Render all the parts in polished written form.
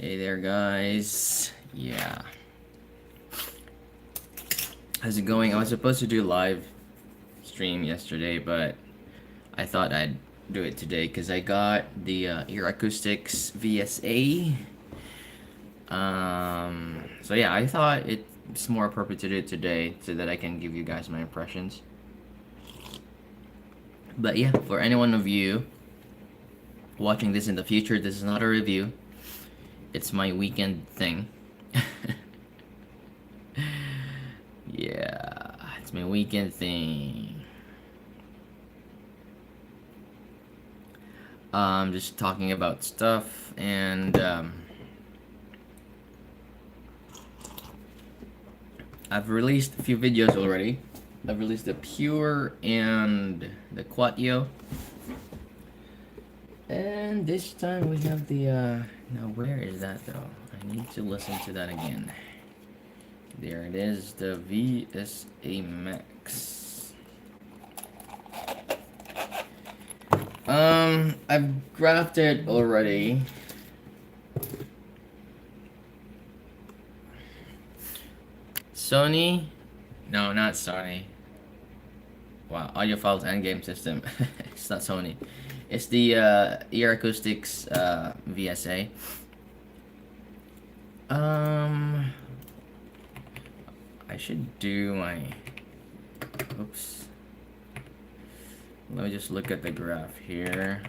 Hey there, guys. Yeah. How's it going? I was supposed to do live stream yesterday, but I thought I'd do it today because I got the EarAcoustics VSA. So yeah, I thought it's more appropriate to do it today so that I can give you guys my impressions. But yeah, for any one of you watching this in the future, this is not a review. It's my weekend thing. Yeah, it's my weekend thing. Just talking about stuff, and I've released a few videos already. I've released the Pure and the Quatio. And this time we have the, now where is that though? I need to listen to that again. There it is, the VSA Max. I've graphed it already. Sony? No, not Sony. Wow, audio files and game system. It's not Sony. It's the EarAcoustics VSA. I should do my. Oops. Let me just look at the graph here.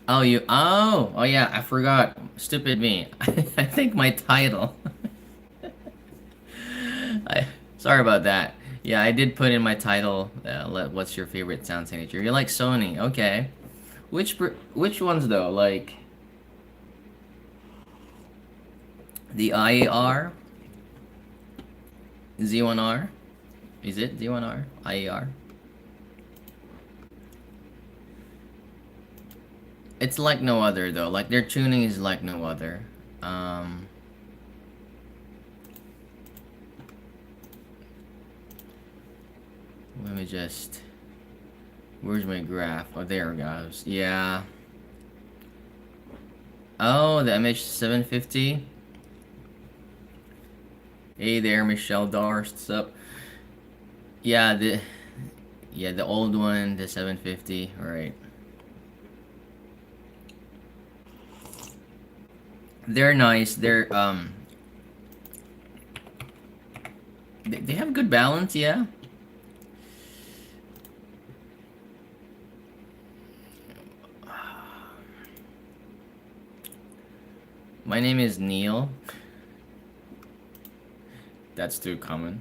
Oh, you. Oh, yeah. I forgot. Stupid me. I think my title. Sorry about that. Yeah, I did put in my title. What's your favorite sound signature? You like Sony? Okay. Which ones though? Like the IAR, Z1R. Is it Z1R? IAR. It's like no other though. Like their tuning is like no other. Let me just. Where's my graph? Oh, there it goes. Yeah. Oh, the MH750. Hey there, Michelle Darst. What's up? Yeah, the old one, the 750. Right. They're nice. They have good balance. Yeah. My name is Neil. That's too common.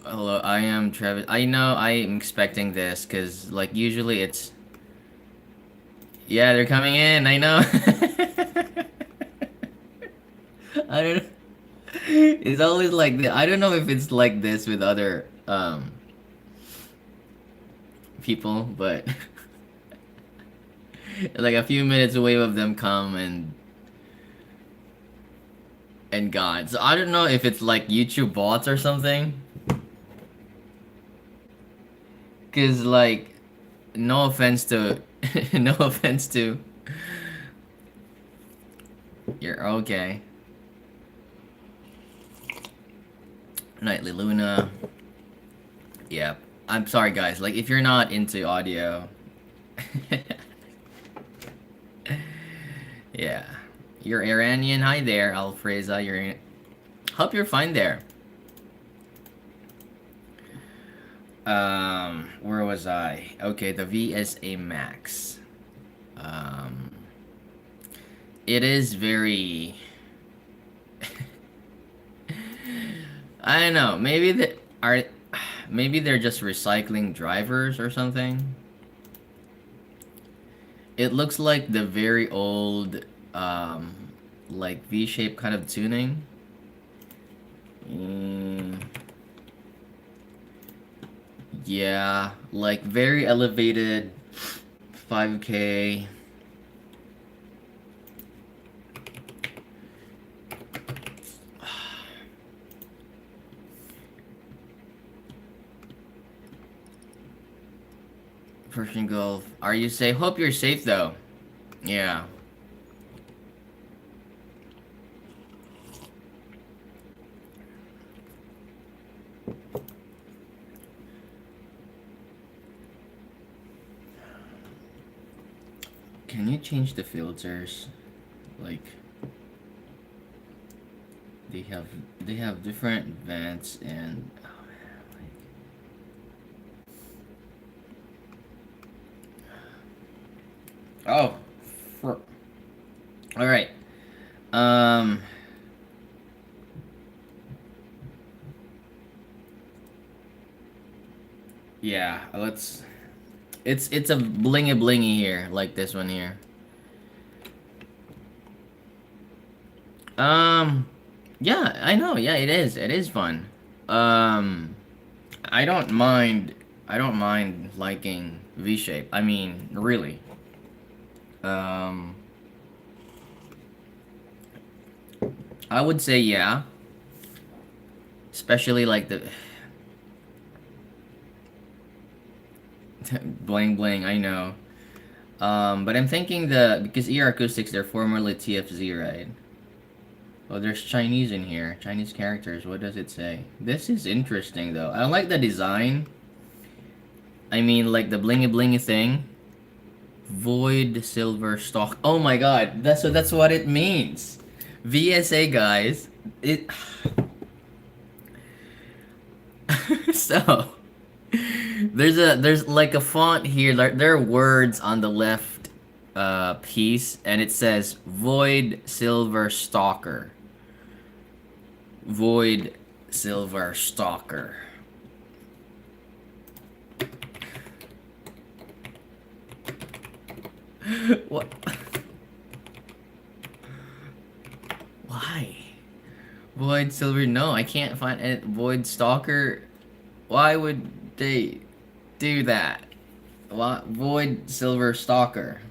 Hello, I am Travis. I know I'm expecting this because, like, usually it's. Yeah, they're coming in. I know. I don't. It's always like this. I don't know if it's like this with other people, but like a few minutes away of them come and gone. So I don't know if it's like YouTube bots or something. Cause like, no offense to, no offense to. You're okay. Nightly Luna. Yeah, I'm sorry guys. Like if you're not into audio. Yeah. You're Iranian. Hi there, Alfreza. You're. Hope you're fine there. Where was I? Okay, the VSA Max. It is very. I don't know. Maybe they're just recycling drivers or something. It looks like the very old, like V-shape kind of tuning. Yeah, like very elevated 5K. Persian Gulf. Are you safe? Hope you're safe though. Yeah. Can you change the filters? Like they have they have different vents and oh, for, all right. Um. Yeah. Let's. It's a blingy blingy here, like this one here. Um. Yeah, I know. Yeah, it is. It is fun. Um. I don't mind. I don't mind liking V shape. I mean, really. Um. I would say yeah. Especially like the bling bling. I know. But I'm thinking because EarAcoustics they're formerly TFZ, right? Oh, there's Chinese in here. Chinese characters. What does it say? This is interesting though. I like the design. I mean, like the blingy blingy thing. Void silver stock. Oh my god. That's what it means. VSA guys. It so there's like a font here. There are words on the left piece and it says Void Silver Stalker. Void Silver Stalker. What? Why? Void Silver? No, I can't find it. Void Stalker. Why would they do that? What? Void Silver Stalker.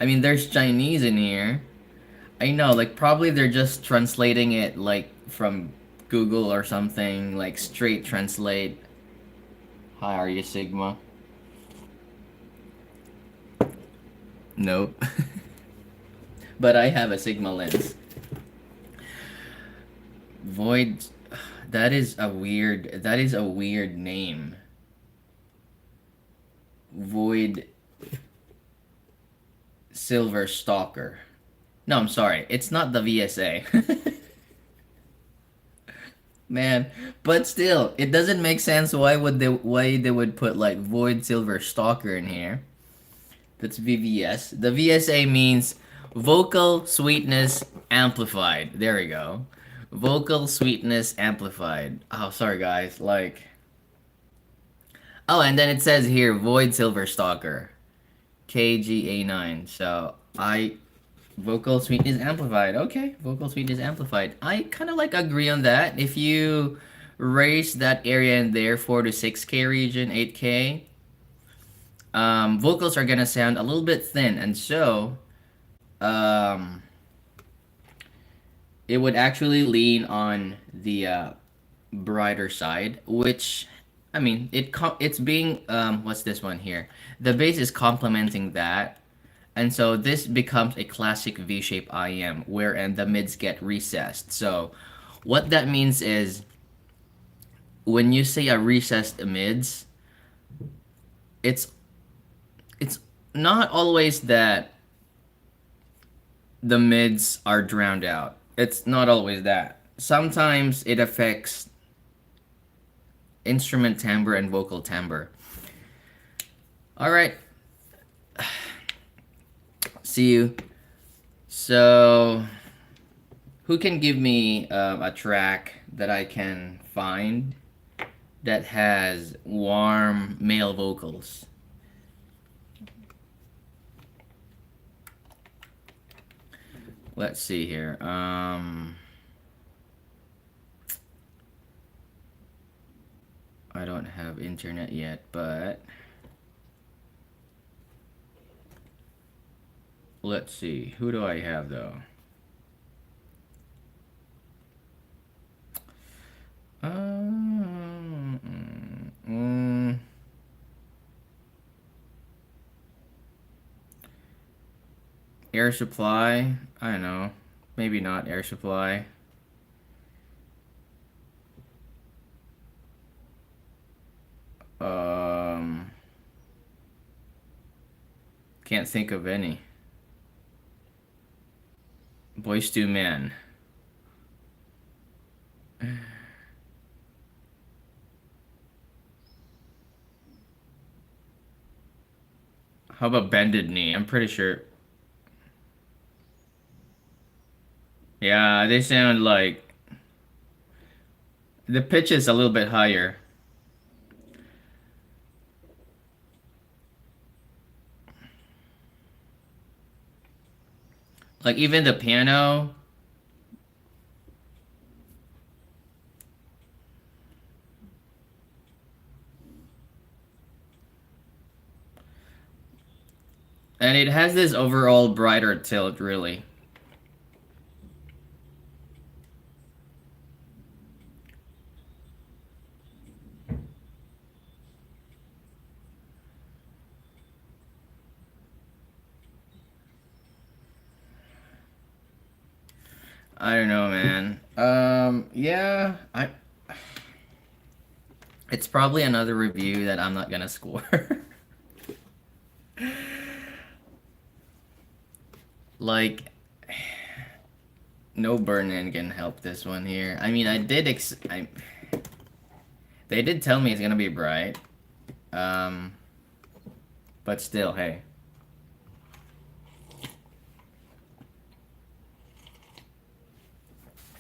I mean, there's Chinese in here. I know, like probably they're just translating it like from Google or something, like straight translate. Hi, are you Sigma? Nope. But I have a Sigma lens. Void. That is a weird name. Void Silver Stalker. No, I'm sorry. It's not the VSA. Man, but still, it doesn't make sense why they would put like Void Silver Stalker in here. That's VVS. The VSA means vocal sweetness amplified. There we go. Vocal sweetness amplified. Oh, sorry guys. Like oh, and then it says here Void Silver Stalker. KGA9. So I vocal sweetness amplified. Okay, vocal sweetness amplified. I kind of like agree on that. If you raise that area in there 4 to 6K region, 8K, vocals are gonna sound a little bit thin, and so um, it would actually lean on the brighter side, which I mean it's being what's this one here? The bass is complementing that. And so this becomes a classic V-shape IM wherein the mids get recessed. So what that means is when you say a recessed mids, it's it's not always that the mids are drowned out. It's not always that. Sometimes it affects instrument timbre and vocal timbre. All right. See you. So, who can give me a track that I can find that has warm male vocals? Let's see here. I don't have internet yet, but let's see. Who do I have though? Air supply. I don't know. Maybe not air supply. Um, can't think of any. Boys to Men. How about Bended Knee? I'm pretty sure. Yeah, they sound like the pitch is a little bit higher. Like even the piano. And it has this overall brighter tilt, really. I don't know, man. Yeah, I. It's probably another review that I'm not gonna score. Like, no burn-in can help this one here. I mean, they did tell me it's gonna be bright. Um, but still, hey.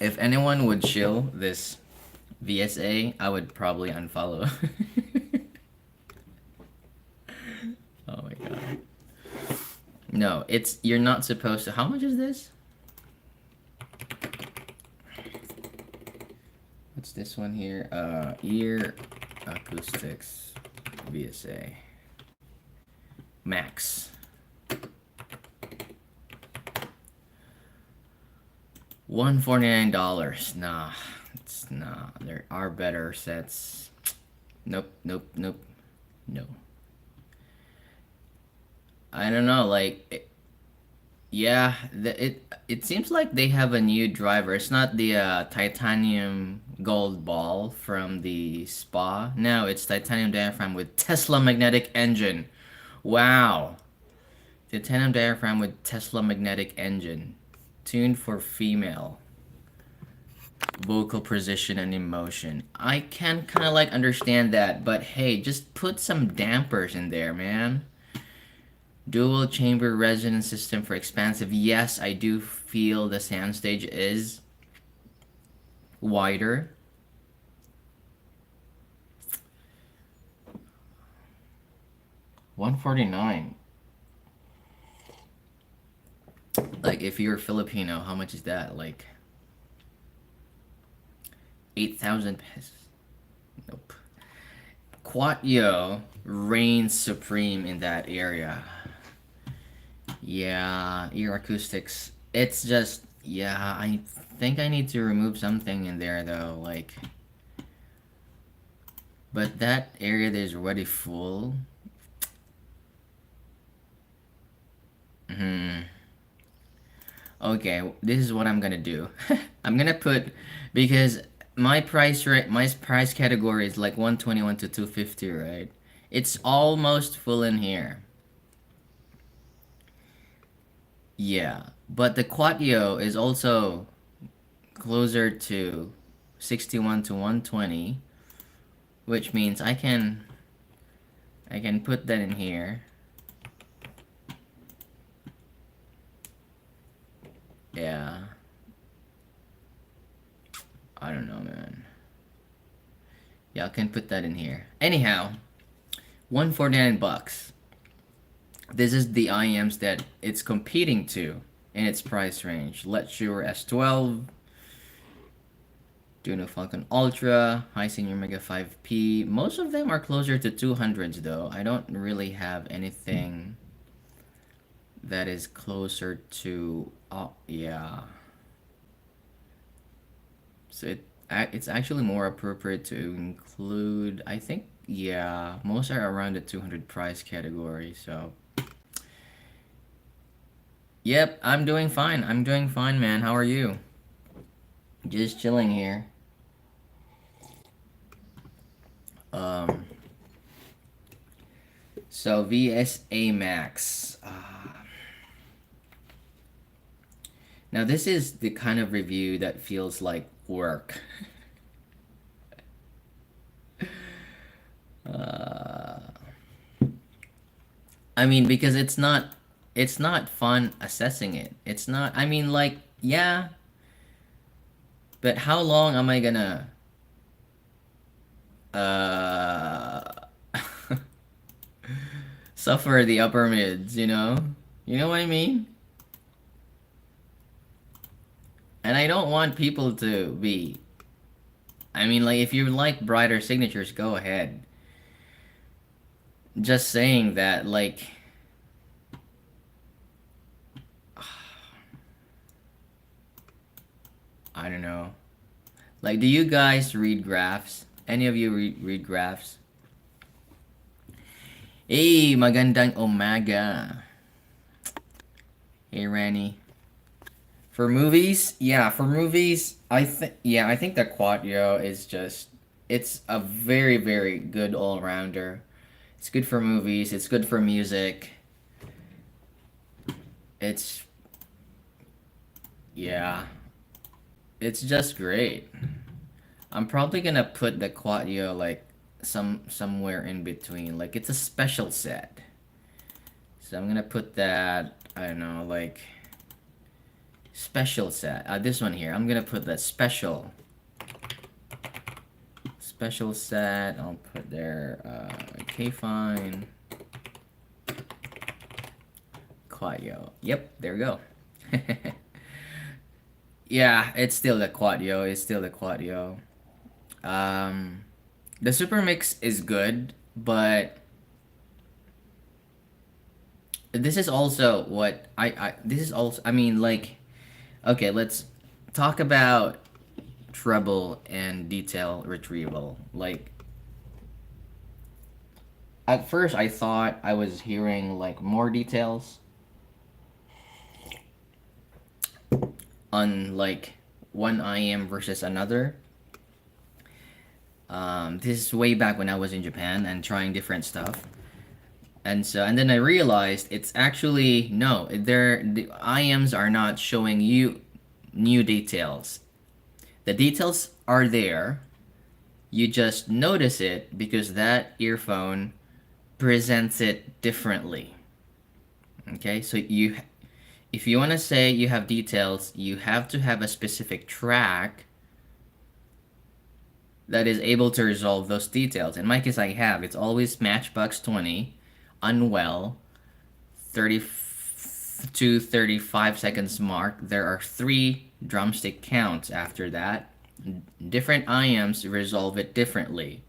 If anyone would chill this VSA, I would probably unfollow. Oh my god. No, you're not supposed to. How much is this? What's this one here? EarAcoustics VSA Max. $149. Nah, there are better sets. Nope. No. I don't know. Yeah, it seems like they have a new driver. It's not the titanium gold ball from the Spa. No, it's titanium diaphragm with Tesla magnetic engine. Wow. Titanium diaphragm with Tesla magnetic engine. Tuned for female. Vocal precision and emotion. I can kind of like understand that, but hey, just put some dampers in there, man. Dual chamber resonance system for expansive. Yes, I do feel the soundstage is wider. $149. Like if you're Filipino, how much is that? Like 8,000 pesos. Nope. Quatio reigns supreme in that area. Yeah, ear acoustics. It's just, yeah, I think I need to remove something in there though, like. But that area is already full. Hmm. Okay, this is what I'm gonna do. I'm gonna put, because my price category is like 121 to 250, right? It's almost full in here. Yeah, but the Quatio is also closer to 61 to 120, which means I can put that in here. Yeah. I don't know, man. Yeah, I can put that in here. Anyhow, 149 bucks. This is the IEMs that it's competing to in its price range. Let's Shure S12, Juno Falcon Ultra, High Senior Mega 5P. Most of them are closer to 200s though. I don't really have anything that is closer to, oh yeah. So it's actually more appropriate to include, I think, yeah, most are around the 200 price category. So Yep, I'm doing fine. I'm doing fine, man. How are you? Just chilling here. Um, so VSA Max. Now this is the kind of review that feels like work. Uh, I mean, because it's not fun assessing it. It's not. I mean, like, yeah, but how long am I gonna uh suffer the upper mids? You know what I mean? And I don't want people to be. I mean, like, if you like brighter signatures, go ahead. Just saying that, like, I don't know. Like, do you guys read graphs? Any of you read graphs? Hey, magandang umaga. Hey, Ranny. For movies, I think the Quattro is just, it's a very, very good all-rounder. It's good for movies, it's good for music. It's, yeah, it's just great. I'm probably gonna put the Quattro like somewhere in between. Like, it's a special set. So I'm gonna put that, I don't know, like, special set. This one here. I'm gonna put the special set. I'll put there okay, fine. Quadio. Yep, there we go. Yeah, it's still the Quadio. It's still the Quadio. Um, the Super Mix is good, but this is also what this is also, I mean, like, okay, let's talk about treble and detail retrieval. Like, at first I thought I was hearing like more details on like one IM versus another. This is way back when I was in Japan and trying different stuff. And then I realized it's actually no, the IMs are not showing you new details. The details are there. You just notice it because that earphone presents it differently. Okay? So if you want to say you have details, you have to have a specific track that is able to resolve those details. In my case, I have. It's always Matchbox 20, Unwell, 30 to 35 seconds mark. There are 3 drumstick counts after that. Different IMs resolve it differently.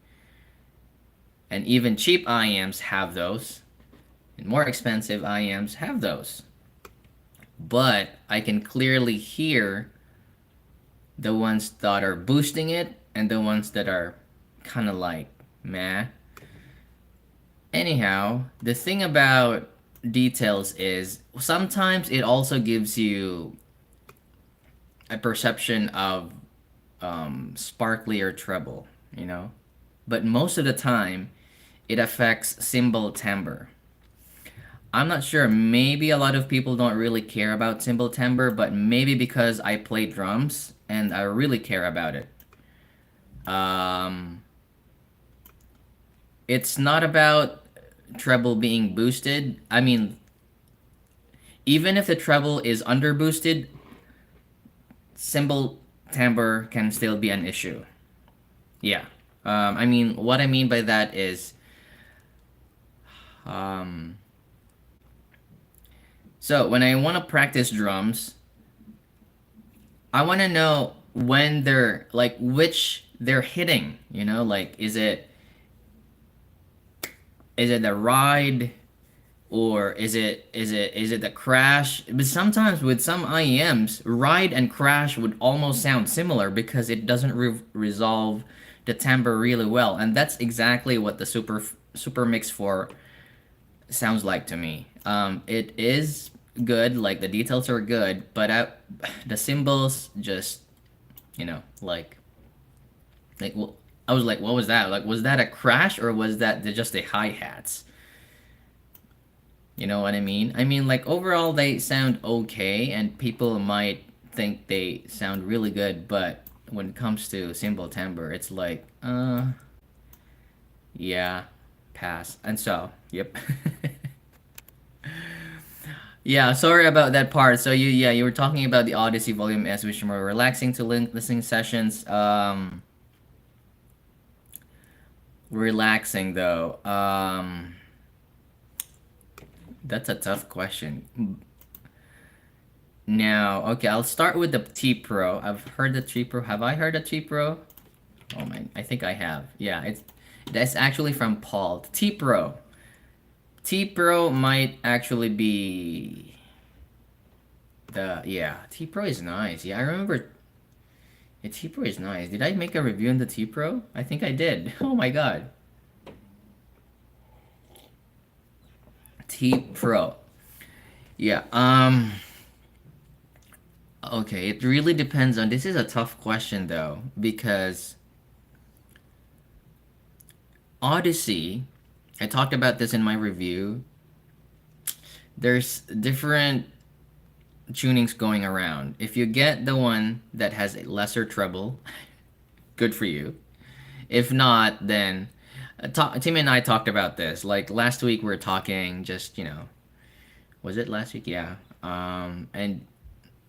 And even cheap IMs have those. And more expensive IMs have those. But I can clearly hear the ones that are boosting it and the ones that are kind of like meh. Anyhow, the thing about details is sometimes it also gives you a perception of sparkly or treble, you know? But most of the time, it affects cymbal timbre. I'm not sure. Maybe a lot of people don't really care about cymbal timbre, but maybe because I play drums and I really care about it. Um, it's not about treble being boosted. I mean, even if the treble is under boosted, cymbal timbre can still be an issue. Yeah. I mean, what I mean by that is, um, so when I want to practice drums, I want to know when they're like which they're hitting. Like, is it the ride, or is it the crash? But sometimes with some IEMs, ride and crash would almost sound similar because it doesn't resolve the timbre really well, and that's exactly what the Super Mix 4 sounds like to me. It is good, like the details are good, but the cymbals just, like I was like, what was that? Like, was that a crash or was that just the hi hats? You know what I mean? I mean, like overall they sound okay, and people might think they sound really good, but when it comes to cymbal timbre, it's like, yeah, pass. And so, yep. Yeah, sorry about that part. So you were talking about the Odyssey Volume S, which are more relaxing to listening sessions. Relaxing though. That's a tough question. Now, okay, I'll start with the T Pro. I've heard the T Pro. Have I heard the T Pro? Oh man, I think I have. Yeah, that's actually from Paul. T Pro. T Pro might actually be T Pro is nice. Yeah, I remember. The T Pro is nice. Did I make a review on the T Pro? I think I did. Oh my god. T Pro. Yeah. Okay, it really depends on. This is a tough question though because Odyssey, I talked about this in my review. There's different tunings going around. If you get the one that has a lesser treble, good for you. If not, then Tim and I talked about this. Like last week, we were talking. Just was it last week? Yeah. And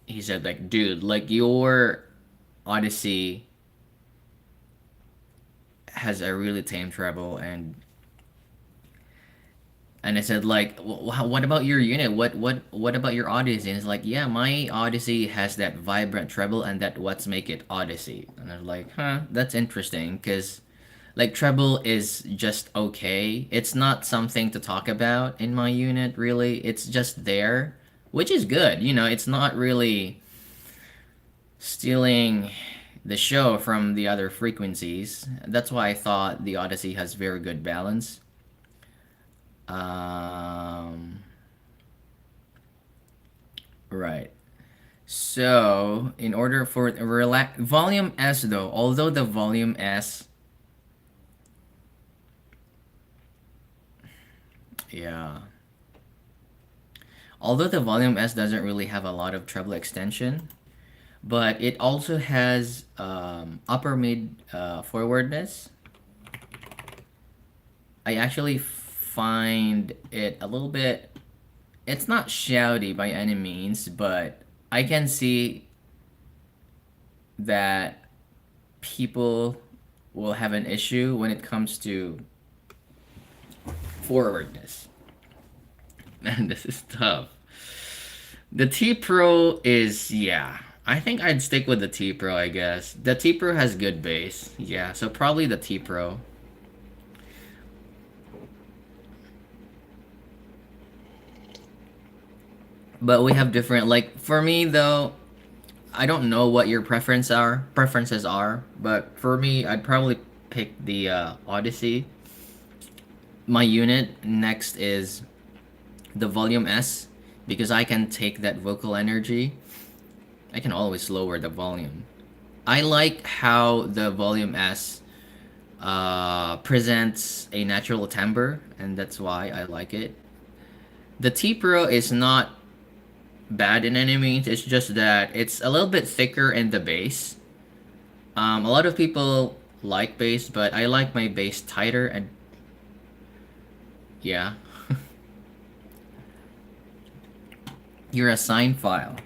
he said like, dude, like your Odyssey has a really tame treble, and I said like, what about your unit? What about your Odyssey? And it's like, yeah, my Odyssey has that vibrant treble, and that what's make it Odyssey. And I was like, huh, that's interesting, because like treble is just okay. It's not something to talk about in my unit really. It's just there, which is good. It's not really stealing the show from the other frequencies. That's why I thought the Odyssey has very good balance. Um, right. So, in order for volume S though, although the volume S, yeah, although the volume S doesn't really have a lot of treble extension, but it also has upper mid forwardness. I actually find it a little bit. It's not shouty by any means, but I can see that people will have an issue when it comes to forwardness. And this is tough. The T Pro is, yeah. I think I'd stick with the T Pro, I guess. The T Pro has good bass. Yeah, so probably the T Pro. But we have different, like for me though, I don't know what your preferences are, but for me I'd probably pick the Odyssey. My unit next is the Volume S because I can take that vocal energy. I can always lower the volume. I like how the Volume S presents a natural timbre, and that's why I like it. The T Pro is not bad in any means. It's just that it's a little bit thicker in the bass. A lot of people like bass, but I like my bass tighter, and yeah. You're a sign file.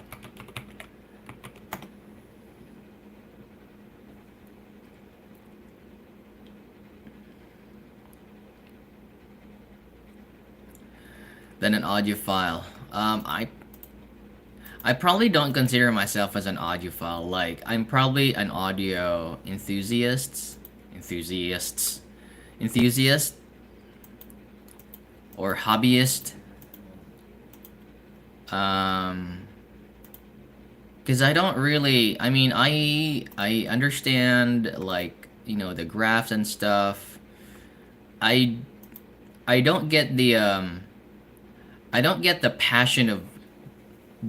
Then an audio file. I probably don't consider myself as an audiophile. Like I'm probably an audio enthusiast, or hobbyist. Um, because I don't really. I mean, I understand like the graphs and stuff. I I don't get the passion of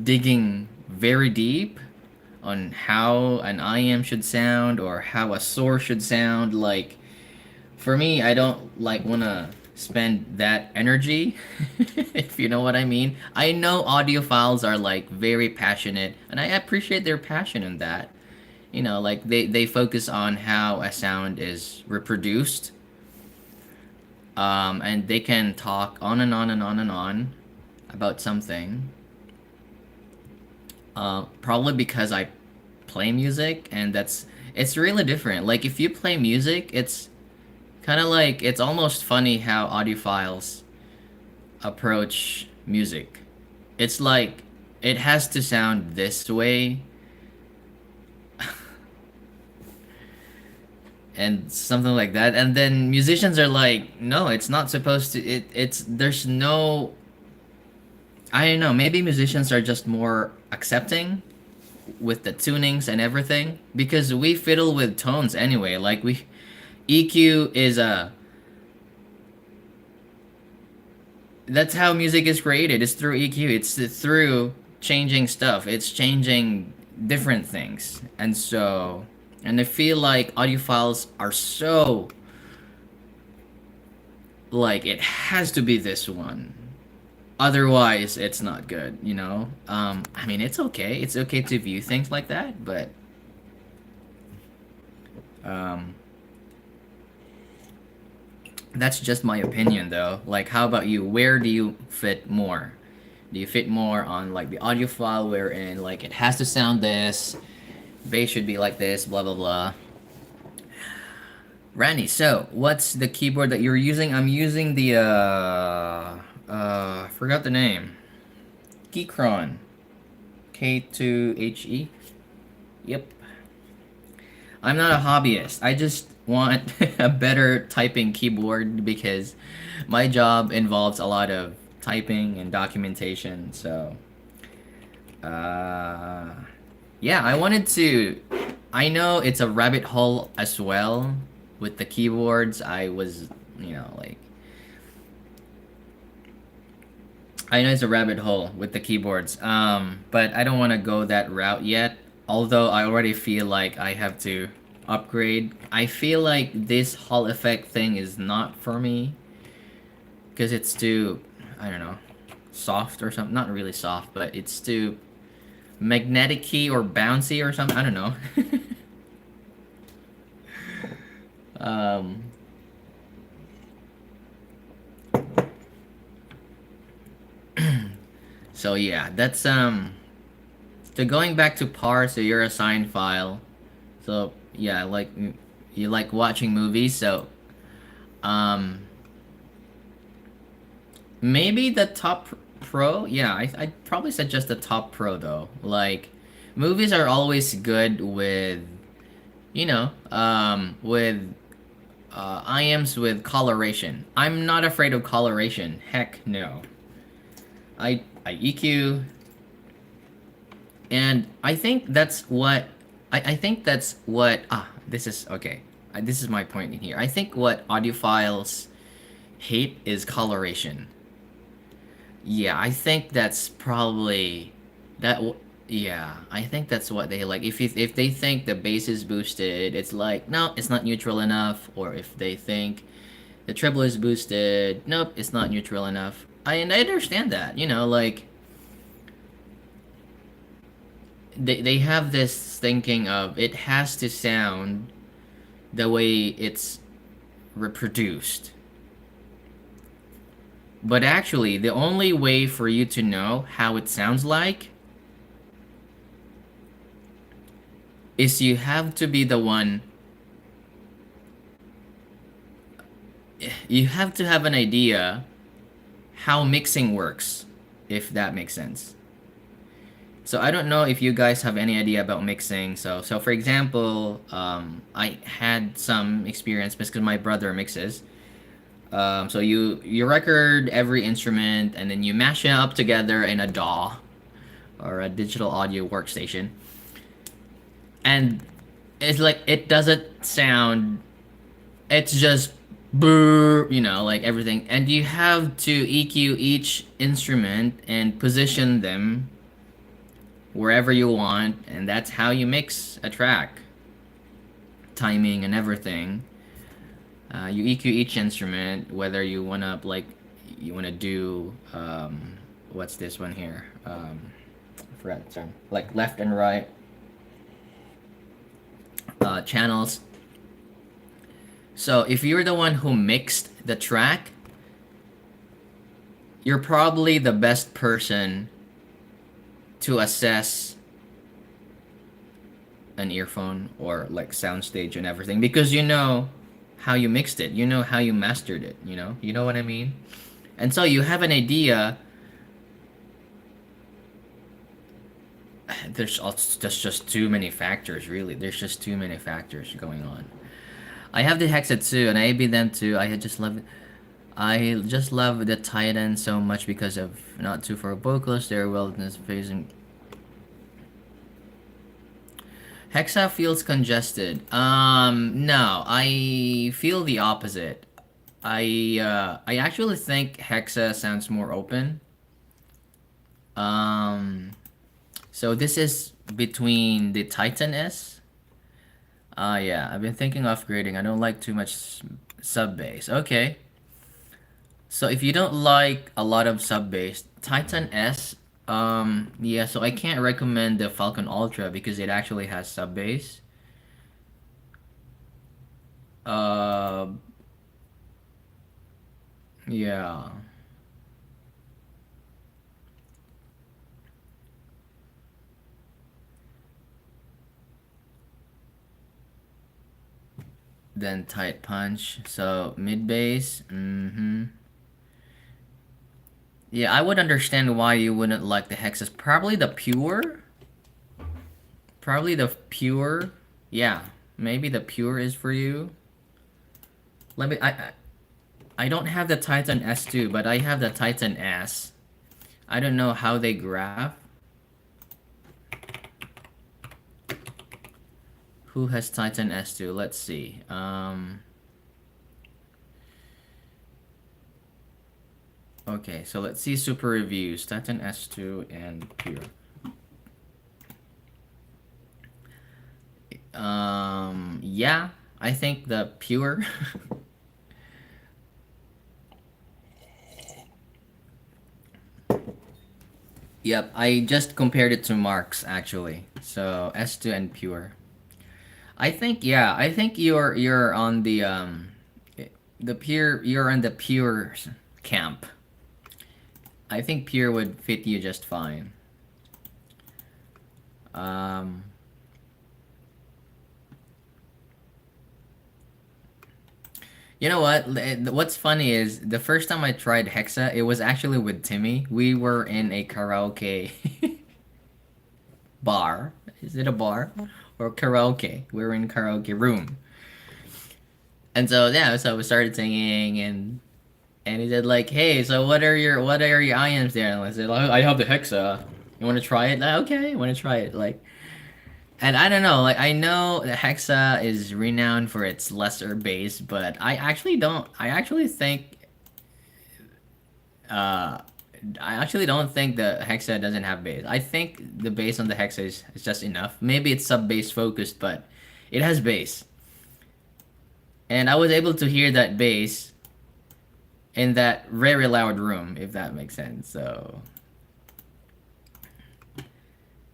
digging very deep on how an IM should sound or how a source should sound. Like for me, I don't like wanna spend that energy, if you know what I mean. I know audiophiles are like very passionate, and I appreciate their passion in that. You know, like they focus on how a sound is reproduced, and they can talk on and on and on and on about something. Probably because I play music, and it's really different. Like if you play music, it's kind of like it's almost funny how audiophiles approach music. It's like it has to sound this way and something like that. And then musicians are like, no, it's not supposed to. It's there's no. I don't know. Maybe musicians are just more accepting with the tunings and everything because we fiddle with tones anyway. Like we EQ is a that's how music is created. It's through EQ. It's through changing stuff. It's changing different things. And I feel like audiophiles are so like it has to be this one. Otherwise, it's not good, you know? I mean, it's okay. It's okay to view things like that, but um, that's just my opinion, though. Like, how about you? Where do you fit more? Do you fit more on like the audio file wherein like it has to sound this, bass should be like this, blah blah blah. Randy, so what's the keyboard that you're using? I'm using the forgot the name. Keychron. K2HE. Yep. I'm not a hobbyist. I just want a better typing keyboard because my job involves a lot of typing and documentation. So, uh, yeah, I wanted to. I know it's a rabbit hole as well with the keyboards. I was, you know, like. I know it's a rabbit hole with the keyboards, but I don't want to go that route yet. Although I already feel like I have to upgrade. I feel like this Hall effect thing is not for me because it's too, I don't know, soft or something. Not really soft, but it's too magnetic-y or bouncy or something. I don't know. um, so yeah, that's so going back to par, so you're a sign file. So yeah, like you like watching movies, so um maybe the top pro. Yeah, I'd probably suggest the top pro though. Like movies are always good with with IMs with coloration. I'm not afraid of coloration. Heck no. I EQ, and I think that's what this is okay. This is my point in here. I think what audiophiles hate is coloration. Yeah, I think that's probably that. Yeah, I think that's what they like. If they think the bass is boosted, it's like no, it's not neutral enough. Or if they think the treble is boosted, nope, it's not neutral enough. I understand that. You know, like they have this thinking of it has to sound the way it's reproduced. But actually, the only way for you to know how it sounds like is you have to be the one. You have to have an idea how mixing works, if that makes sense. So I don't know if you guys have any idea about mixing. So for example, I had some experience because my brother mixes. So you record every instrument and then you mash it up together in a DAW or a digital audio workstation, and it's like it doesn't sound. It's just brr, like everything, and you have to EQ each instrument and position them wherever you want, and that's how you mix a track. Timing and everything. You EQ each instrument, whether you wanna like you wanna do what's this one here? I forgot the term. Like left and right channels. So if you're the one who mixed the track, you're probably the best person to assess an earphone or like soundstage and everything, because you know how you mixed it, you know how you mastered it, you know what I mean? And so you have an idea. There's just too many factors, really. There's just too many factors going on. I have the Hexa too, and I AB them too. I just love the Titan so much because of not too for vocals. Their wellness phasing. Hexa feels congested. No, I feel the opposite. I actually think Hexa sounds more open. Um, so this is between the Titan S. Yeah, I've been thinking of grading. I don't like too much sub bass. Okay. So if you don't like a lot of sub bass, Titan S, yeah, so I can't recommend the Falcon Ultra because it actually has sub bass. Uh, yeah. Then tight punch. So mid bass. Mm-hmm. Yeah, I would understand why you wouldn't like the Hexas. Probably the pure. Probably the pure. Yeah, maybe the pure is for you. Let me. I don't have the Titan S2, but I have the Titan S. I don't know how they graph. Who has Titan S2? Let's see. Okay, so let's see super reviews. Titan S2 and pure. Yeah, I think the pure. Yep, I just compared it to Mark's actually. So S2 and pure. I think yeah, I think you're on the pure, you're on the pure camp. I think pure would fit you just fine. Um You know what? What's funny is the first time I tried Hexa, it was actually with Timmy. We were in a karaoke bar. Is it a bar or karaoke? We were in karaoke room, and so yeah, so we started singing, and he said like, "Hey, so what are your items there?" And I said, "I have the Hexa. You want to try it?" Like, okay, I want to try it. Like, and I don't know, like I know that Hexa is renowned for its lesser bass, but I actually don't. Uh, I actually don't think the Hexa doesn't have bass. I think the bass on the Hexa is just enough. Maybe it's sub bass focused, but it has bass. And I was able to hear that bass in that very loud room, if that makes sense. So,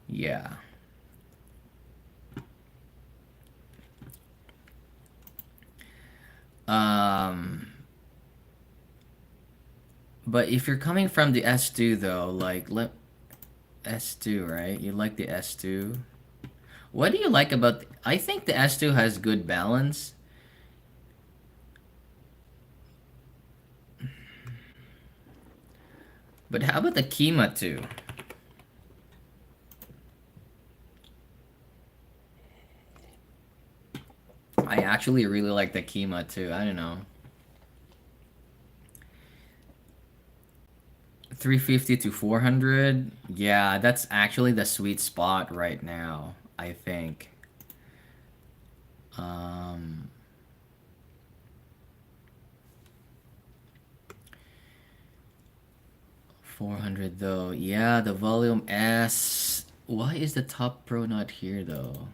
yeah. Um, but if you're coming from the S2 though, like S2, right? You like the S2? What do you like about I think the S2 has good balance. But how about the Kima 2? I actually really like the Kima too. I don't know. 350 to 400. Yeah, that's actually the sweet spot right now, I think. Um 400 though. Yeah, the volume S. Why is the top pro not here though?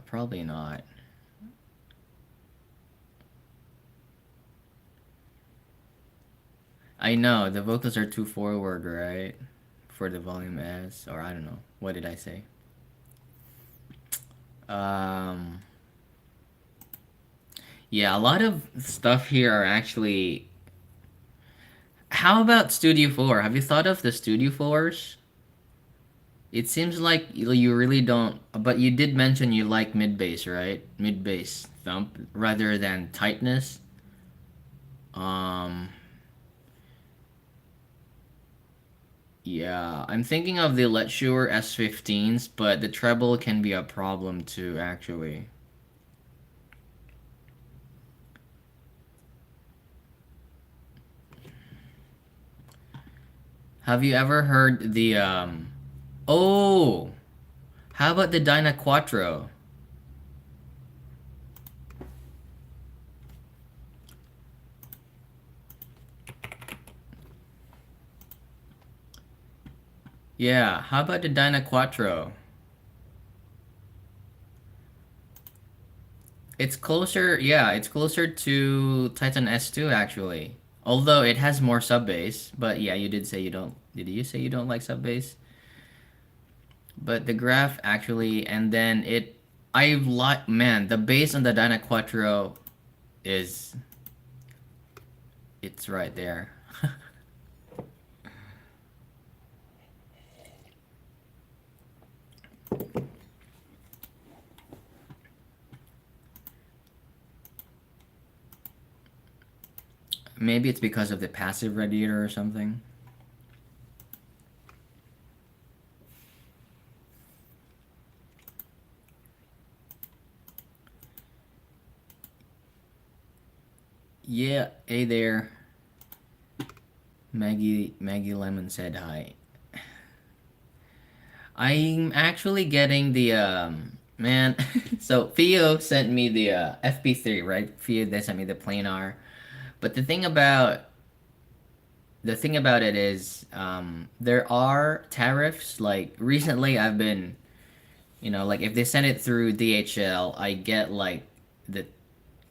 Probably not. I know the vocals are too forward, right? For the volume S, or I don't know. What did I say? Um, yeah, a lot of stuff here are actually. How about Studio 4? Have you thought of the Studio 4s? It seems like you really don't, but you did mention you like mid bass, right? Mid bass thump rather than tightness. Um, yeah, I'm thinking of the Let Shure S15s, but the treble can be a problem too, actually. Have you ever heard the Oh, how about the Dyna Quattro? Yeah, how about the Dyna Quattro? It's closer, yeah, it's closer to Titan S2 actually. Although it has more sub bass, but yeah, you did say you don't. Did you say you don't like sub bass? But the graph actually, and then I like, man, the bass on the Dyna Quattro is, it's right there. Maybe it's because of the passive radiator or something. Yeah, hey there. Maggie Lemon said hi. I'm actually getting the man. So Theo sent me the FP3, right? Theo they sent me the planar. But the thing about it is there are tariffs. Like recently, I've been, like if they send it through DHL, I get like the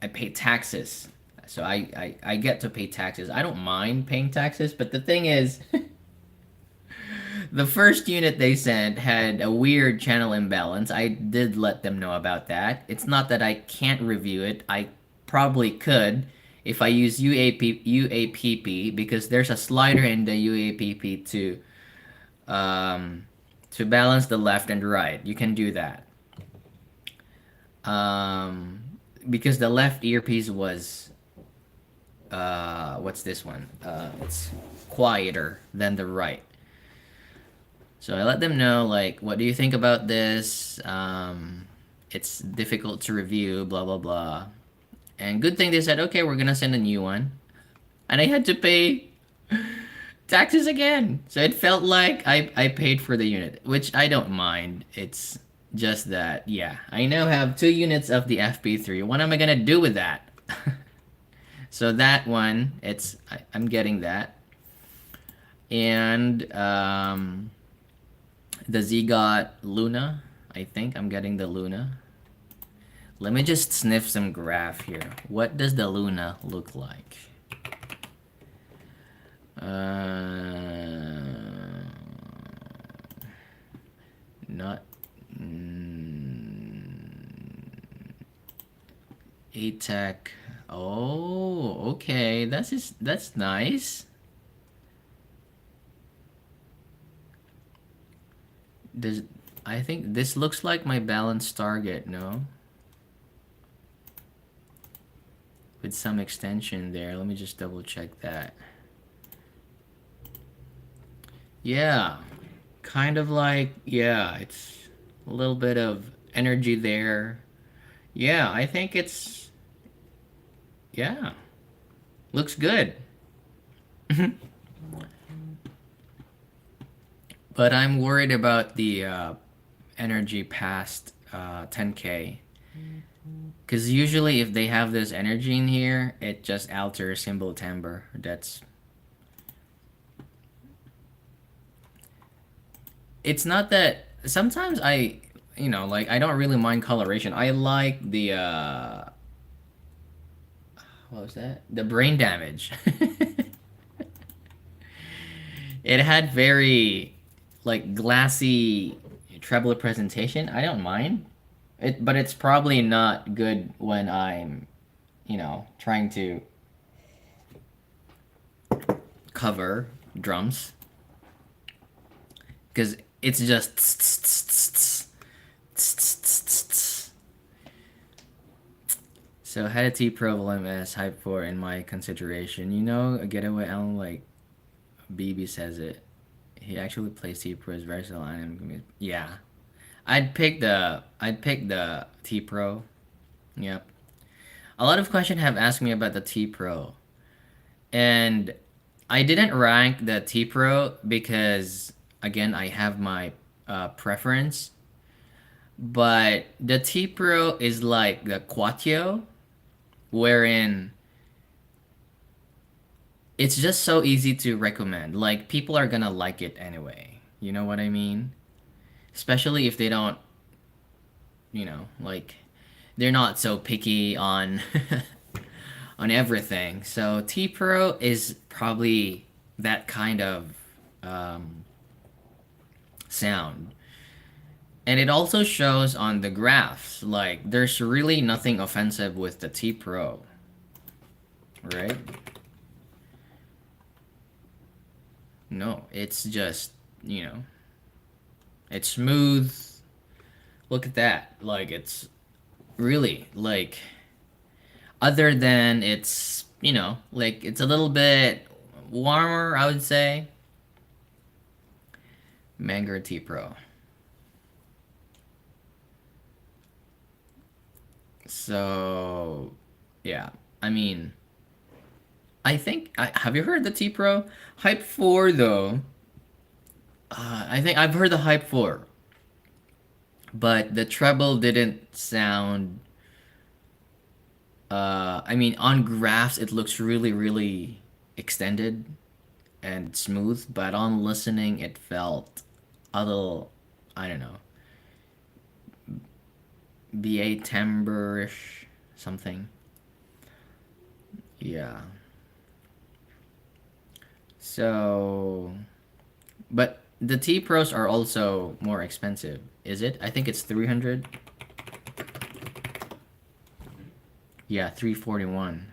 I pay taxes. So I get to pay taxes. I don't mind paying taxes, but the thing is, the first unit they sent had a weird channel imbalance. I did let them know about that. It's not that I can't review it. I probably could if I use UAPP because there's a slider in the UAPP um, to balance the left and right. You can do that. Um, because the left earpiece was what's this one? It's quieter than the right. So I let them know, like, what do you think about this? It's difficult to review, blah, blah, blah. And good thing they said, okay, we're gonna send a new one. And I had to pay taxes again. So it felt like I paid for the unit, which I don't mind. It's just that, yeah, I now have 2 units of the FP3. What am I gonna do with that? So that one, I'm getting that. And the Zygot Luna. I think I'm getting the Luna. Let me just sniff some graph here. What does the Luna look like? Not ATEC. Oh, okay. That's nice. Does I think this looks like my balanced target, no? With some extension there. Let me just double check that. Yeah. Kind of like, yeah, it's a little bit of energy there. Yeah, I think yeah, looks good. But I'm worried about the energy past 10K. Because usually, if they have this energy in here, it just alters cymbal timbre. it's not that sometimes like I don't really mind coloration. I like the what was that? The brain damage. It had very like glassy treble presentation. I don't mind it, but it's probably not good when I'm, trying to cover drums because it's just. So had a T Pro Volume S Hype 4 in my consideration. A getaway album like BB says it. He actually plays T Pro is versatile and yeah. I'd pick the T Pro. Yep. A lot of questions have asked me about the T Pro. And I didn't rank the T Pro because again I have my preference. But the T Pro is like the Quatio, wherein it's just so easy to recommend. Like people are gonna like it anyway. You know what I mean? Especially if they don't, like they're not so picky on on everything. So T Pro is probably that kind of um, sound. And it also shows on the graphs, like there's really nothing offensive with the T Pro, right? No, it's just, it's smooth. Look at that. Like it's really like other than it's, like it's a little bit warmer, I would say. Mango T Pro. So, yeah. I mean, have you heard the T Pro? Hype 4 though. I think I've heard the Hype 4, but the treble didn't sound. I mean, on graphs it looks really, really extended and smooth, but on listening it felt a little, I don't know, BA timbre-ish, something. Yeah. So, but the T Pros are also more expensive, is it? I think it's 300. Yeah, 341.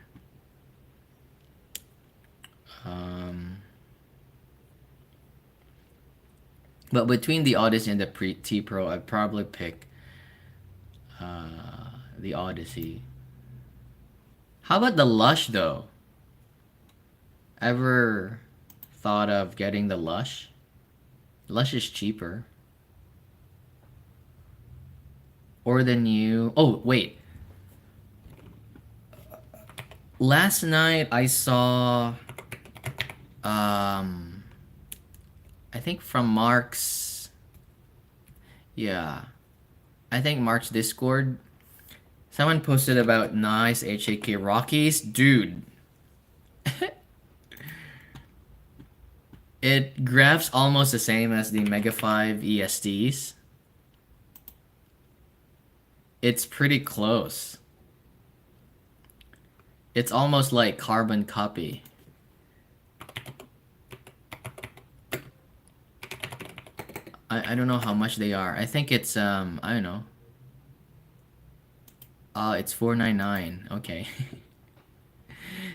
Um, but between the Odyssey and the T Pro, I'd probably pick the Odyssey. How about the Lush though? Ever thought of getting the Lush? Lush is cheaper. Or the new. Oh, wait. Last night I saw. Um, I think from Mark's. Yeah. I think Mark's Discord. Someone posted about nice HAK Rockies. Dude. It graphs almost the same as the Mega 5 ESDs. It's pretty close. It's almost like carbon copy. I don't know how much they are. I think it's I don't know. It's 499. Okay.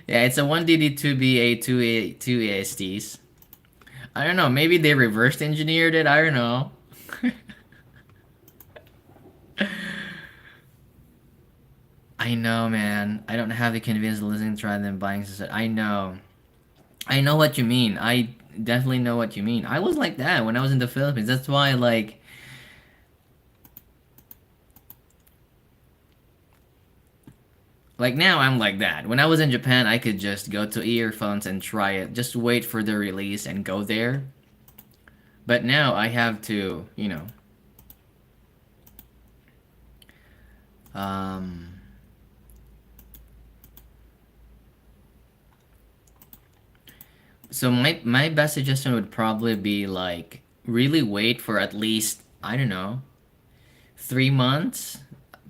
Yeah, it's a 1DD2BA 2 ASDs. I don't know, maybe they reverse engineered it. I don't know. I know, man. I don't have the convenience of listening to try them buying. I know. I know what you mean. I definitely know what you mean. I was like that when I was in the Philippines. That's why, like now I'm like that. When I was in Japan, I could just go to earphones and try it. Just wait for the release and go there. But now I have to, um, so my best suggestion would probably be like really wait for at least, I don't know, 3 months.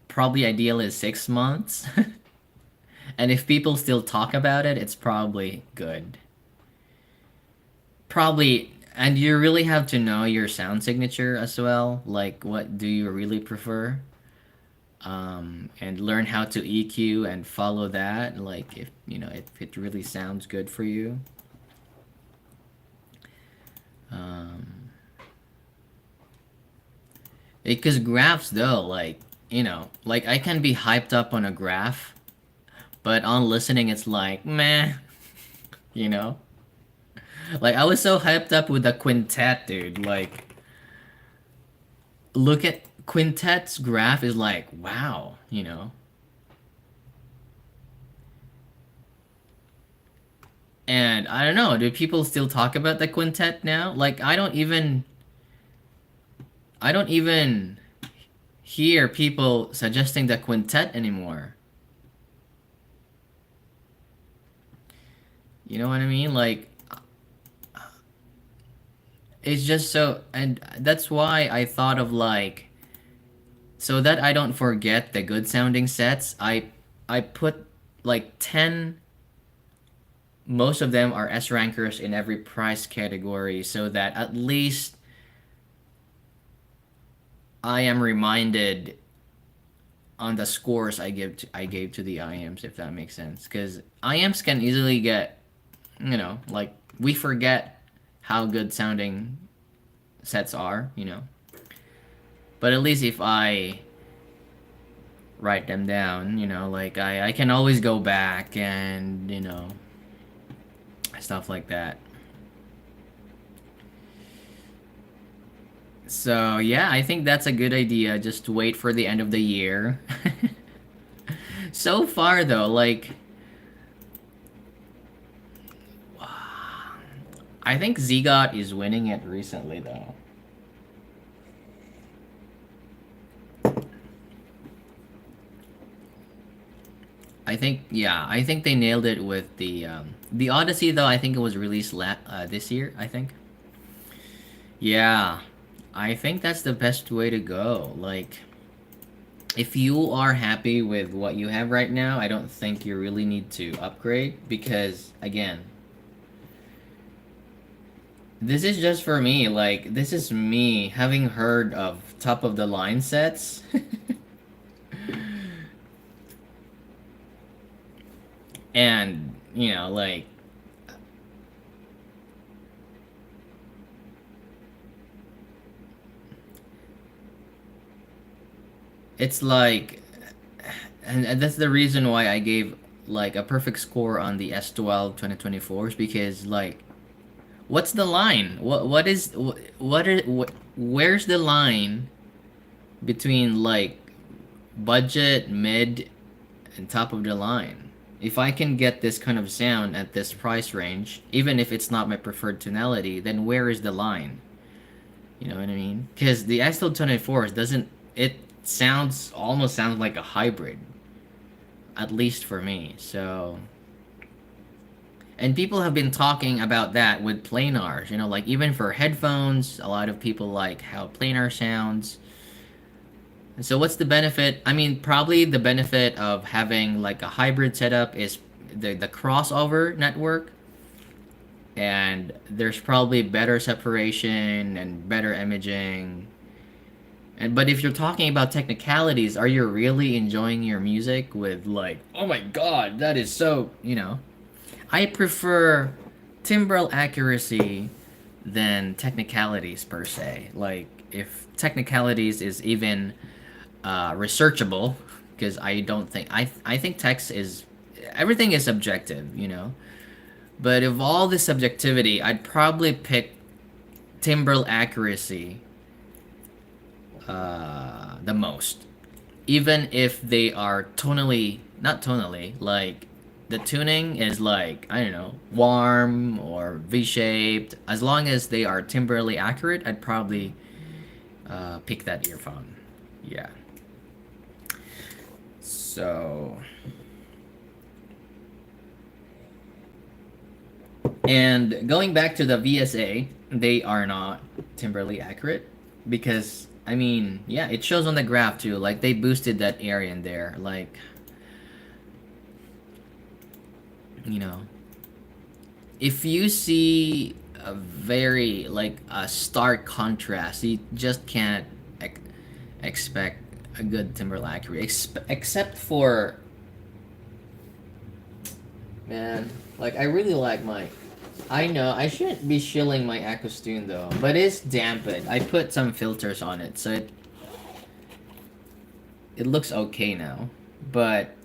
Probably ideal is 6 months. And if people still talk about it, it's probably good. Probably, and you really have to know your sound signature as well. Like, what do you really prefer? And learn how to EQ and follow that. Like, if you know if it really sounds good for you. Um, because graphs though, like like I can be hyped up on a graph, but on listening, it's like meh. You know, like I was so hyped up with the quintet, dude. Like, look at quintet's graph is like wow. And I don't know, do people still talk about the quintet now? Like I don't even hear people suggesting the quintet anymore. You know what I mean? Like it's just so, and that's why I thought of like, so that I don't forget the good sounding sets, I put like 10, most of them are S rankers in every price category so that at least I am reminded on the scores I gave to the IMs, if that makes sense. Because IMs can easily get, like we forget how good sounding sets are. But at least if I write them down, like I can always go back and stuff like that. So yeah, I think that's a good idea. Just wait for the end of the year. So far though, like I think Zigot is winning it recently though. I think they nailed it with the Odyssey though. I think it was released this year. I think. Yeah, I think that's the best way to go. Like, if you are happy with what you have right now, I don't think you really need to upgrade because again, this is just for me. Like, this is me having heard of top of the line sets. And, like, it's like, and that's the reason why I gave like a perfect score on the S12 2024 is because like what's the line? What is what are what where's the line between like budget, mid, and top of the line? If I can get this kind of sound at this price range, even if it's not my preferred tonality, then where is the line? You know what I mean? Because the S12 doesn't, it almost sounds like a hybrid, at least for me. So, and people have been talking about that with planars. Like even for headphones, a lot of people like how planar sounds. And so, what's the benefit? I mean, probably the benefit of having like a hybrid setup is the crossover network, and there's probably better separation and better imaging. And but if you're talking about technicalities, are you really enjoying your music with like, oh my god, that is so. I prefer timbral accuracy than technicalities per se. Like if technicalities is even researchable, because I don't think I think text is everything is subjective. But of all the subjectivity, I'd probably pick timbral accuracy the most, even if they are tonally not tonally like the tuning is like I don't know warm or V-shaped. As long as they are timbrally accurate, I'd probably pick that earphone. Yeah. So and going back to the VSA. they are not timbrally accurate because I mean, yeah, it shows on the graph too. Like they boosted that area in there. Like, you know, if you see a very like a stark contrast, you just can't ex- expect a good timbre accuracy. Except for man, like I really like my. I know I shouldn't be shilling my Acoustune though, but it's dampened. I put some filters on it, so it looks okay now. But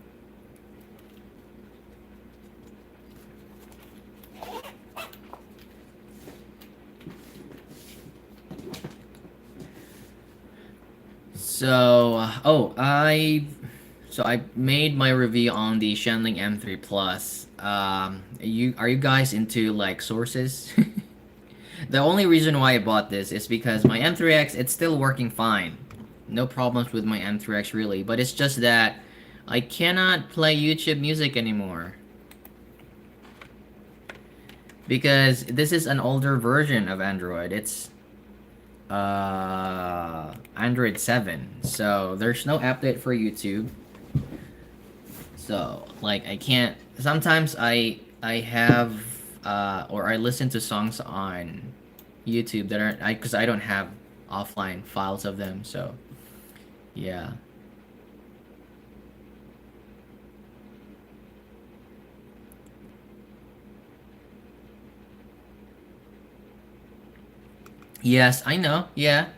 so I made my review on the Shenling M3 Plus. Are you guys into like sources? The only reason why I bought this is because my M3X it's still working fine. No problems with my M3X really, but it's just that I cannot play YouTube music anymore because this is an older version of Android. It's Android 7. So there's no update for YouTube. So like I can't sometimes I have or I listen to songs on YouTube that aren't I because I don't have offline files of them. So yeah. Yes, I know. Yeah.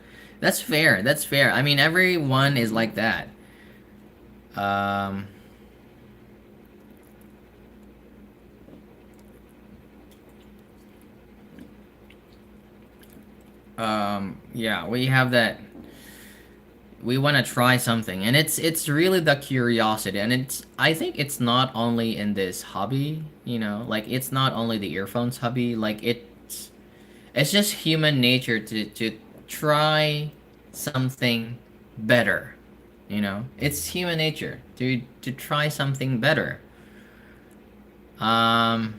That's fair. That's fair. I mean everyone is like that. Um yeah, we have that we want to try something and it's really the curiosity and it's I think it's not only in this hobby, you know, like it's not only the earphones hobby, like it's just human nature to try something better, you know, it's human nature to try something better. um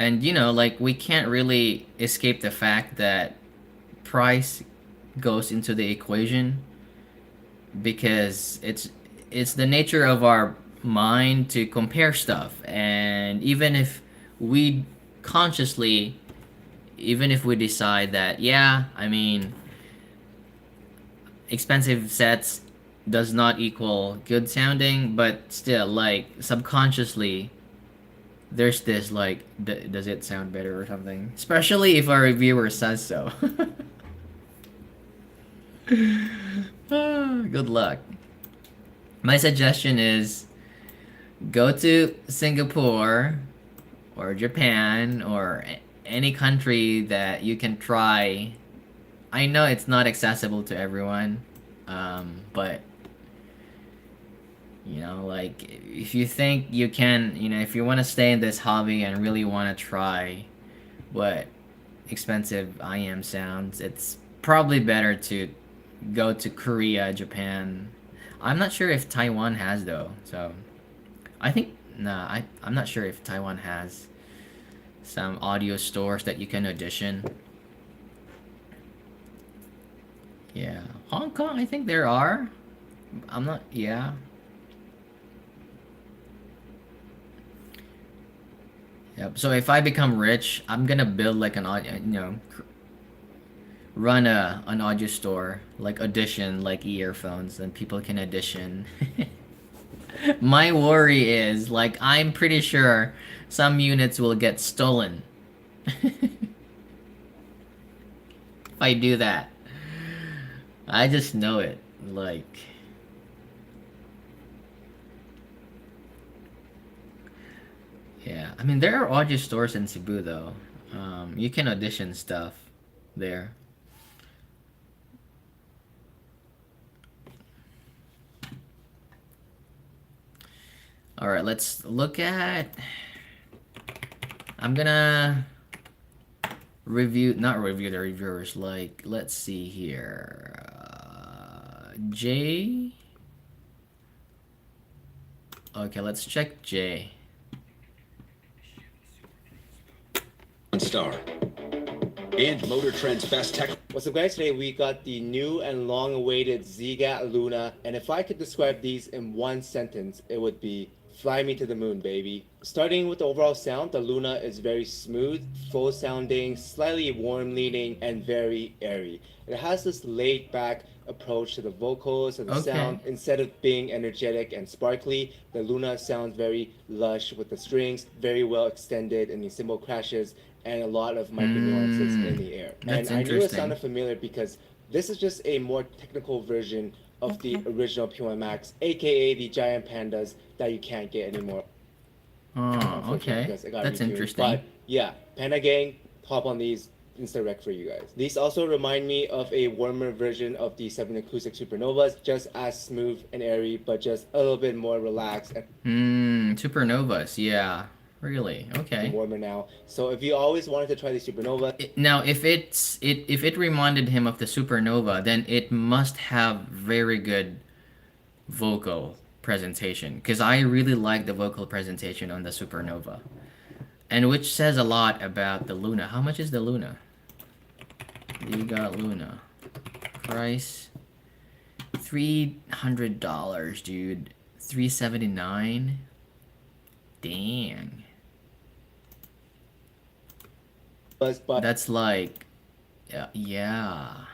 and you know like we can't really escape the fact that price goes into the equation because it's the nature of our mind to compare stuff and even if we consciously even if we decide that yeah I mean expensive sets does not equal good sounding but still like subconsciously there's this like does it sound better or something especially if our reviewer says so. Good luck. My suggestion is go to Singapore or Japan or any country that you can try. I know it's not accessible to everyone, but you know, like if you think you can, you know, if you want to stay in this hobby and really want to try what expensive IM sounds, it's probably better to go to Korea, Japan. I'm not sure if Taiwan has though, so I think nah, I'm not sure if Taiwan has some audio stores that you can audition. Yeah, Hong Kong. I think there are. I'm not. Yeah. Yep. So if I become rich, I'm gonna build like an audio. You know, run a an audio store like audition like earphones, and people can audition. My worry is like I'm pretty sure some units will get stolen if I do that. I just know it. Like, yeah. I mean, there are audio stores in Cebu though. You can audition stuff there. All right, let's look at. I'm gonna review, not review the reviewers. Like, let's see here. J. Okay, let's check J. star. And Motor Trend's best tech. What's up guys, today we got the new and long-awaited Ziga Luna, and if I could describe these in one sentence, it would be fly me to the moon, baby. Starting with the overall sound, the Luna is very smooth, full sounding, slightly warm leaning, and very airy. It has this laid back approach to the vocals and the sound. Instead of being energetic and sparkly, the Luna sounds very lush with the strings, very well extended in the cymbal crashes, and a lot of micro nuances in the air. That's and I knew it interesting. sounded familiar because this is just a more technical version of the original P1 Max, aka the giant pandas that you can't get anymore. Oh, Unfortunately, okay. because it got That's retuned. interesting. But yeah, Panda Gang, hop on these. Insta rec for you guys. These also remind me of a warmer version of the 7-acoustic Supernovas, just as smooth and airy, but just a little bit more relaxed and Supernovas, yeah. Really? Okay. warmer now. So if you always wanted to try the Supernova, Now, if it reminded him of the supernova, then it must have very good vocal presentation. Because I really like the vocal presentation on the supernova, and which says a lot about the Luna. How much is the Luna? You got Luna. Price $300, dude. $379. Dang. but That's like, yeah.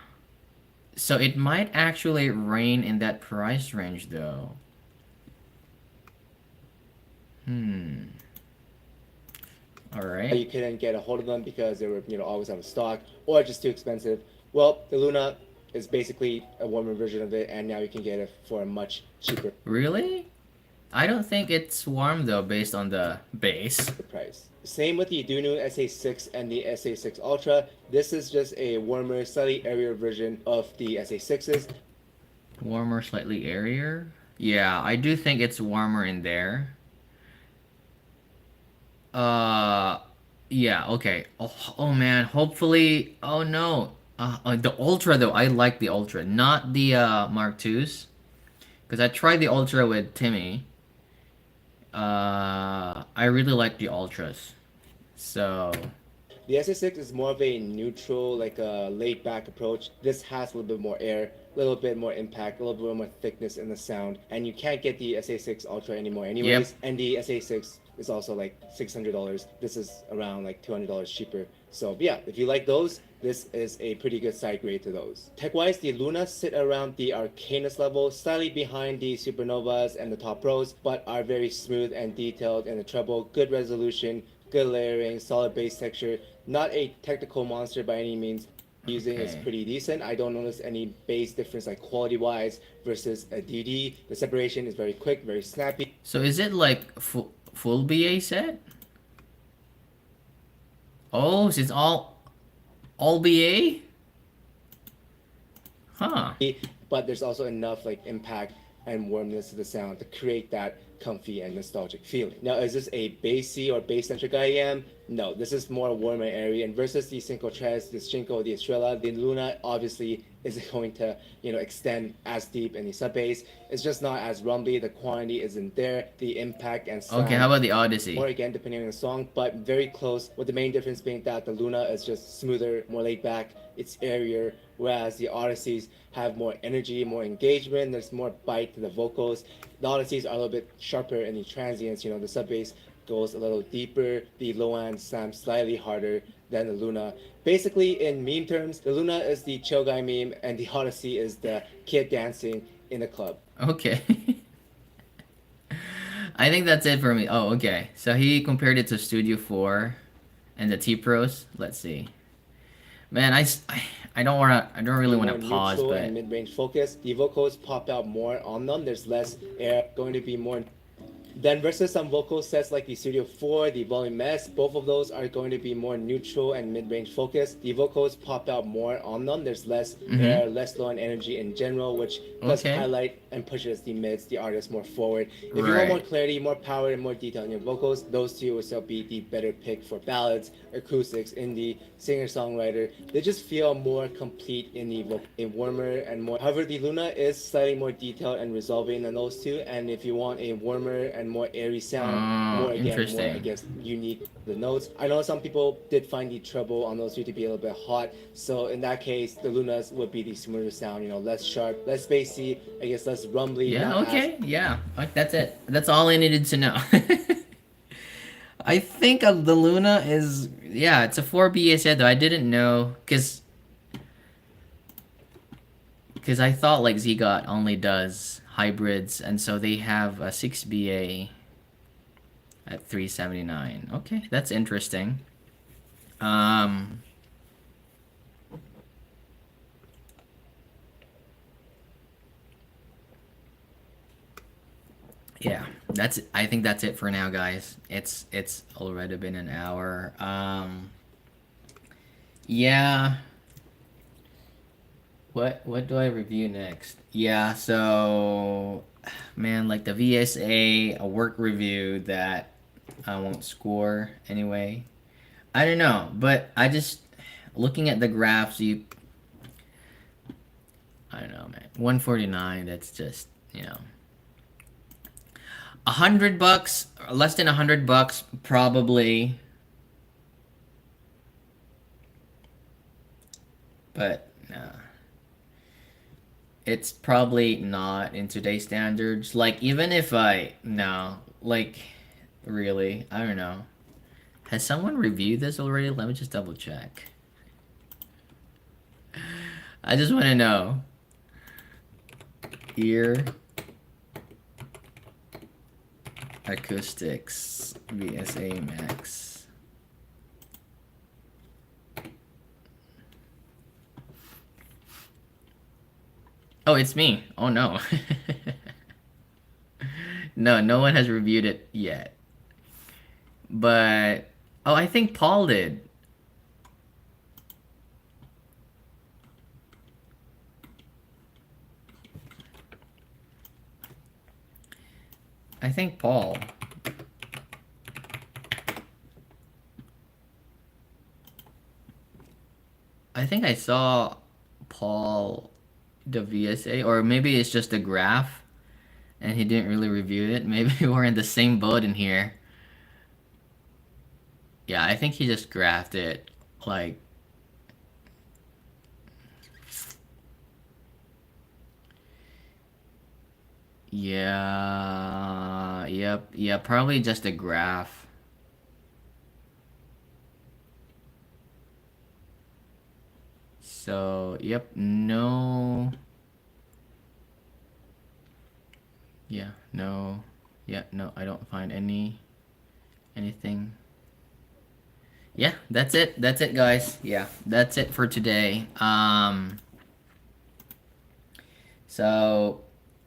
So it might actually reign in that price range, though. All right. you couldn't get a hold of them because they were, always out of stock or just too expensive. Well, the Luna is basically a warmer version of it, and now you can get it for a much cheaper Really? I don't think it's warm though, based on the base. price. Same with the Dunu SA6 and the SA6 Ultra. This is just a warmer, slightly airier version of the SA6s. Warmer, slightly airier. Yeah, I do think it's warmer in there. Yeah, okay. Oh man, hopefully. Oh no. The Ultra though, I like the Ultra, not the Mark IIs, because I tried the Ultra with Timmy. I really like the Ultras. So, The SA6 is more of a neutral, like a laid back approach. This has a little bit more air, a little bit more impact, a little bit more thickness in the sound, and you can't get the SA6 Ultra anymore anyways. Yep. And the SA6 is also like $600. This is around like $200 cheaper. So yeah, if you like those, this is a pretty good side grade to those. Tech-wise, the Lunas sit around the Arcanus level, slightly behind the Supernovas and the Top Pros, but are very smooth and detailed in the treble, good resolution, good layering, solid bass texture. Not a technical monster by any means. Using is pretty decent. I don't notice any bass difference like quality-wise versus a DD. The separation is very quick, very snappy. so is it like full BA set? Oh, so it's all BA? Huh. But there's also enough like impact and warmness to the sound to create that comfy and nostalgic feeling. Now, is this a bassy or bass-centric IEM? No, this is more warm and airy. And versus the Cinco Tres, the Cinco, the Estrella, the Luna obviously isn't going to, extend as deep in the sub bass. It's just not as rumbly. The quantity isn't there. The impact and sound. Okay, how about the Odyssey? More again, depending on the song, but very close. With the main difference being that the Luna is just smoother, more laid back. It's airier, whereas the Odysseys have more energy, more engagement. There's more bite to the vocals. The Odysseys are a little bit sharper in the transients. The sub bass goes a little deeper. The low end slams slightly harder than the Luna. Basically, in meme terms, the Luna is the chill guy meme, and the Odyssey is the kid dancing in the club. Okay. I think that's it for me. Oh, okay. So he compared it to Studio 4 and the T Pros. Let's see. Man, I don't really want to pause, neutral but and mid-range focus. The vocals pop out more on them. There's less air, going to be more. Then versus some vocal sets like the Studio 4, the Volume S, both of those are going to be more neutral and mid-range focused. The vocals pop out more on them. There's less air, less low end energy in general, which does highlight and pushes the mids, the artist more forward. If you want more clarity, more power, and more detail in your vocals, those two will still be the better pick for ballads, acoustics, indie, singer-songwriter. They just feel more complete in the vocal, a warmer and more. However, the Luna is slightly more detailed and resolving than those two, and if you want a warmer and more airy sound, more interesting. I guess unique the notes. I know some people did find the treble on those two to be a little bit hot, so in that case, the Lunas would be the smoother sound. You know, less sharp, less bassy, I guess less rumbly. Yeah, Not okay, as yeah. That's it. That's all I needed to know. I think the Luna is, yeah, it's a 4 BSA though. I didn't know, because I thought like Zgot only does hybrids, and so they have a 6 BA at 379. Okay, that's interesting. Um, yeah, I think that's it for now, guys. It's already been an hour. Yeah. What do I review next? Yeah, so man, like the VSA, a work review that I won't score anyway. I don't know, but I just looking at the graphs, I don't know, man. 149, that's just, $100, less than $100 probably. But no. It's probably not in today's standards. Like, even if no, like, really, I don't know. Has someone reviewed this already? Let me just double check. I just want to know. EarAcoustics VSA Max. Oh, it's me. Oh no. No, no one has reviewed it yet. But oh, I think Paul did. I think Paul. I think I saw Paul the VSA, or maybe it's just a graph and he didn't really review it. Maybe we're in the same boat in here. Yeah, I think he just graphed it. Like, yeah, yep, yeah, probably just a graph. So, yep, no. Yeah, no. Yeah, no, I don't find anything. Yeah, that's it. That's it, guys. Yeah, that's it for today. So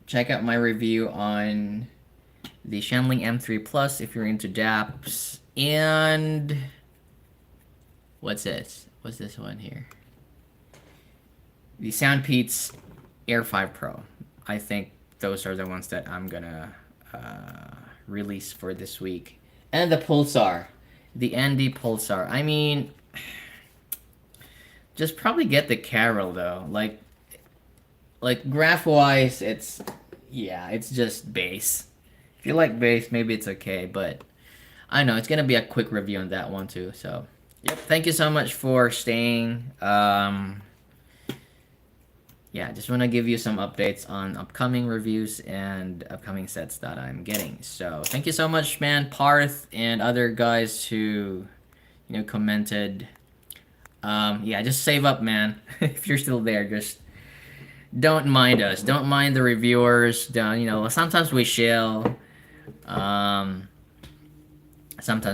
check out my review on the Shenling M3 Plus if you're into DAPs. And what's this? What's this one here? The Soundpeats Air 5 Pro. I think those are the ones that I'm gonna release for this week. And the Pulsar. The ND Pulsar. I mean, just probably get the Carol though. Like graph wise, it's just bass. If you like bass, maybe it's okay, but I know it's gonna be a quick review on that one too. So, yep. Thank you so much for staying. Yeah, just want to give you some updates on upcoming reviews and upcoming sets that I'm getting. So thank you so much, man, Parth and other guys who, commented. Yeah, just save up, man. If you're still there, just don't mind us. Don't mind the reviewers. Don't, sometimes we shill. Sometimes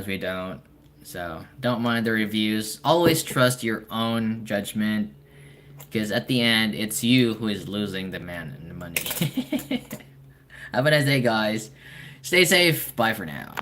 we don't. So don't mind the reviews. Always trust your own judgment. Because at the end, it's you who is losing the man and the money. Have a nice day, guys. Stay safe. Bye for now.